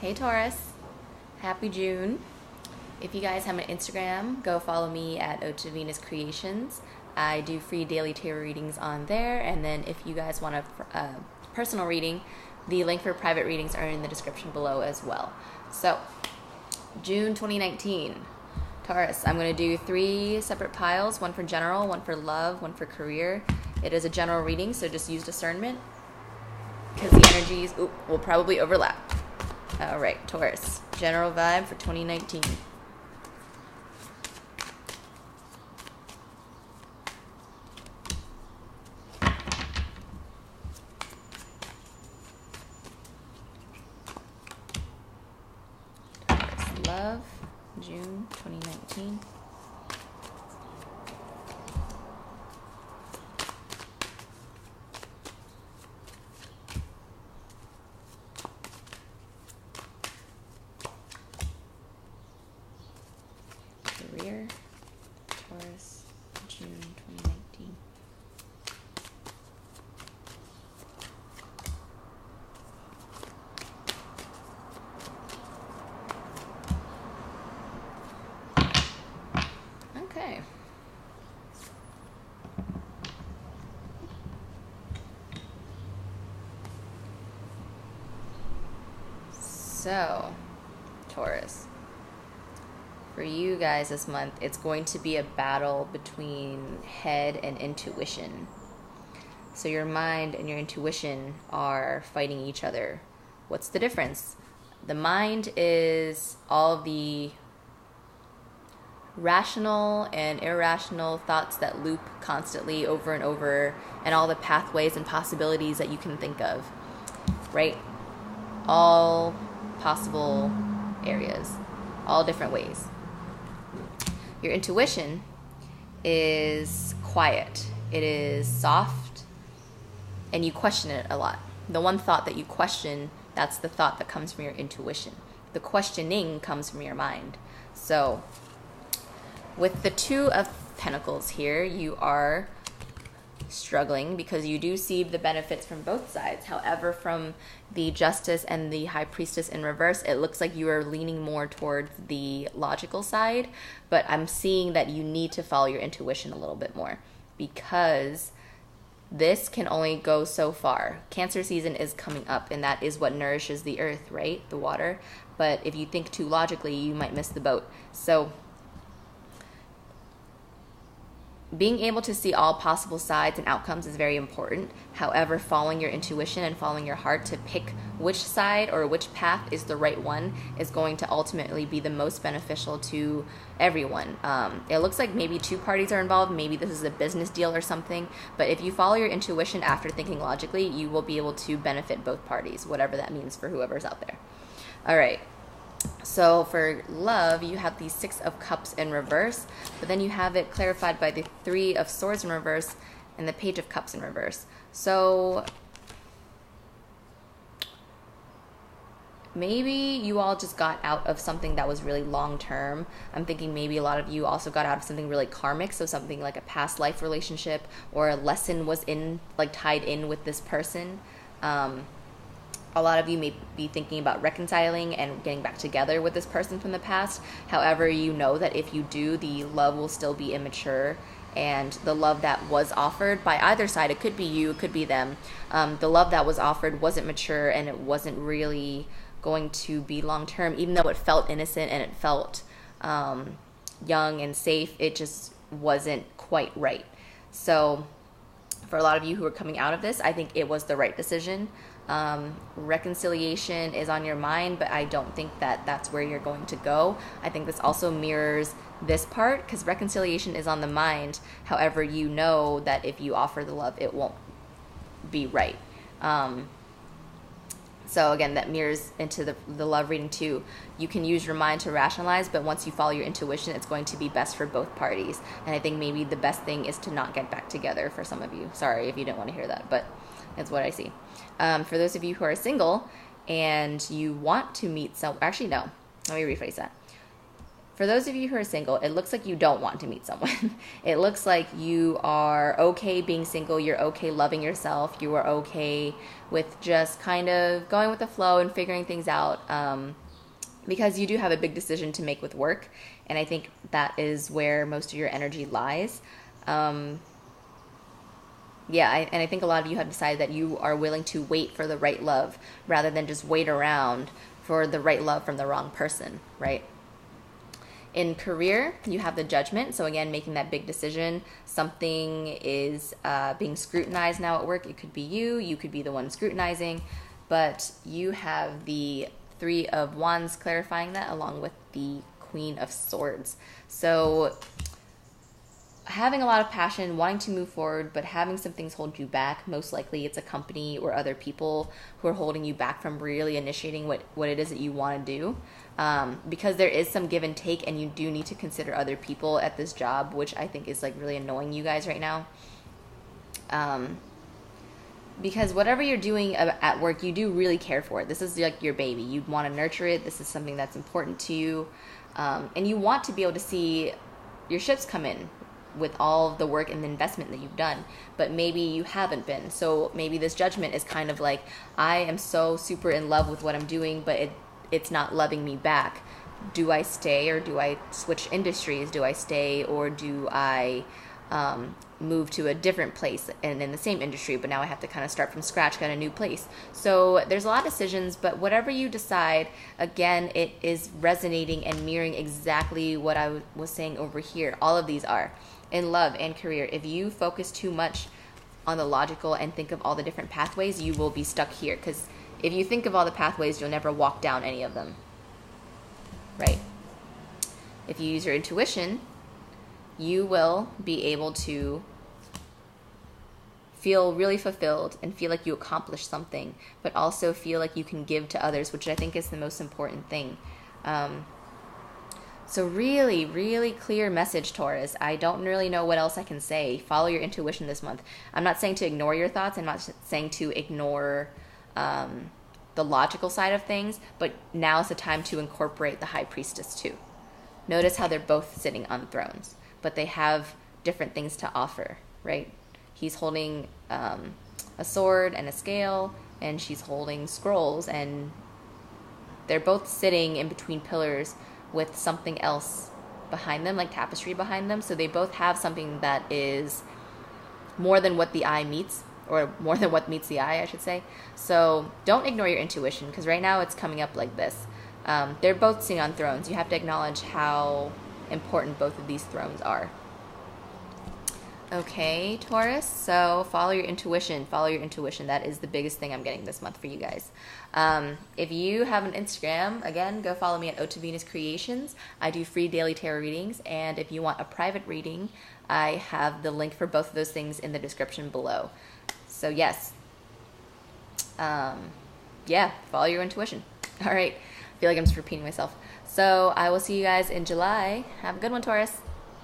Hey Taurus, happy June. If you guys have an Instagram, go follow me at Ode to Venus Creations. I do free daily tarot readings on there, and then if you guys want a personal reading, the link for private readings are in the description below as well. So, June 2019. Taurus, I'm going to do 3 separate piles, one for general, one for love, one for career. It is a general reading, so just use discernment because the energies will probably overlap. All right, Taurus, general vibe for 2019. Taurus, love, June 2019. Career, Taurus, June 2019. Okay. So, Taurus. For you guys this month, it's going to be a battle between head and intuition. So your mind and your intuition are fighting each other. What's the difference? The mind is all the rational and irrational thoughts that loop constantly over and over, and all the pathways and possibilities that you can think of, right? All possible areas, all different ways. Your intuition is quiet. It is soft, and you question it a lot. The one thought that you question, that's the thought that comes from your intuition. The questioning comes from your mind. So, with the 2 of Pentacles here, you are struggling because you do see the benefits from both sides. However, from the Justice and the High Priestess in reverse, it looks like you are leaning more towards the logical side, but I'm seeing that you need to follow your intuition a little bit more because this can only go so far. Cancer season is coming up, and that is what nourishes the earth, right? The water. But if you think too logically, you might miss the boat. So being able to see all possible sides and outcomes is very important. However, following your intuition and following your heart to pick which side or which path is the right one is going to ultimately be the most beneficial to everyone. It looks like maybe 2 parties are involved. Maybe this is a business deal or something. But if you follow your intuition after thinking logically, you will be able to benefit both parties, whatever that means for whoever's out there. All right. So for love, you have the 6 of Cups in reverse, but then you have it clarified by the 3 of Swords in reverse and the Page of Cups in reverse. So maybe you all just got out of something that was really long term. I'm thinking maybe a lot of you also got out of something really karmic, so something like a past life relationship or a lesson was tied in with this person. A lot of you may be thinking about reconciling and getting back together with this person from the past. However, you know that if you do, the love will still be immature, and the love that was offered by either side, it could be you, it could be them, the love that was offered wasn't mature, and it wasn't really going to be long-term. Even though it felt innocent and it felt young and safe, it just wasn't quite right. So for a lot of you who are coming out of this, I think it was the right decision. Reconciliation is on your mind, but I don't think that that's where you're going to go. I think this also mirrors this part because reconciliation is on the mind. However, you know that if you offer the love, it won't be right. So again, that mirrors into the love reading too. You can use your mind to rationalize, but once you follow your intuition, it's going to be best for both parties. And I think maybe the best thing is to not get back together for some of you. Sorry if you didn't want to hear that, but it's what I see. For those of you who are single and you want to meet actually no, let me rephrase that. for those of you who are single, it looks like you don't want to meet someone. It looks like you are okay being single. You're okay loving yourself. You are okay with just kind of going with the flow and figuring things out, because you do have a big decision to make with work. And I think that is where most of your energy lies. And I think a lot of you have decided that you are willing to wait for the right love rather than just wait around for the right love from the wrong person, right? In career, you have the Judgment. So again, making that big decision. Something is being scrutinized now at work. It could be you. You could be the one scrutinizing. But you have the Three of Wands clarifying that, along with the Queen of Swords. So having a lot of passion, wanting to move forward, but having some things hold you back. Most likely it's a company or other people who are holding you back from really initiating what it is that you want to do. Because there is some give and take, and you do need to consider other people at this job, which I think is like really annoying you guys right now. Because whatever you're doing at work, you do really care for it. This is like your baby. You want to nurture it. This is something that's important to you. And you want to be able to see your ships come in with all of the work and the investment that you've done, but maybe you haven't been. So maybe this Judgment is kind of like, I am so super in love with what I'm doing, but it's not loving me back. Do I stay, or do I switch industries? Do I stay, or do I move to a different place and in the same industry, but now I have to kind of start from scratch, get a new place? So there's a lot of decisions, but whatever you decide, again, it is resonating and mirroring exactly what I was saying over here. All of these are in love and career. If you focus too much on the logical and think of all the different pathways, you will be stuck here, because if you think of all the pathways, you'll never walk down any of them, right? If you use your intuition, you will be able to feel really fulfilled and feel like you accomplished something, but also feel like you can give to others, which I think is the most important thing. So really, really clear message, Taurus. I don't really know what else I can say. Follow your intuition this month. I'm not saying to ignore your thoughts. I'm not saying to ignore the logical side of things, but now is the time to incorporate the High Priestess too. Notice how they're both sitting on thrones, but they have different things to offer, right? He's holding a sword and a scale, and she's holding scrolls, and they're both sitting in between pillars with something else behind them, like tapestry behind them. So they both have something that is more than what the eye meets, or more than what meets the eye, I should say. So don't ignore your intuition, because right now it's coming up like this. They're both sitting on thrones. You have to acknowledge how important both of these thrones are. Okay, Taurus, so follow your intuition. Follow your intuition. That is the biggest thing I'm getting this month for you guys. If you have an Instagram, again, go follow me at Ode to Venus Creations. I do free daily tarot readings, and if you want a private reading, I have the link for both of those things in the description below. So yes, yeah, follow your intuition. All right, I feel like I'm just repeating myself. So I will see you guys in July. Have a good one, Taurus.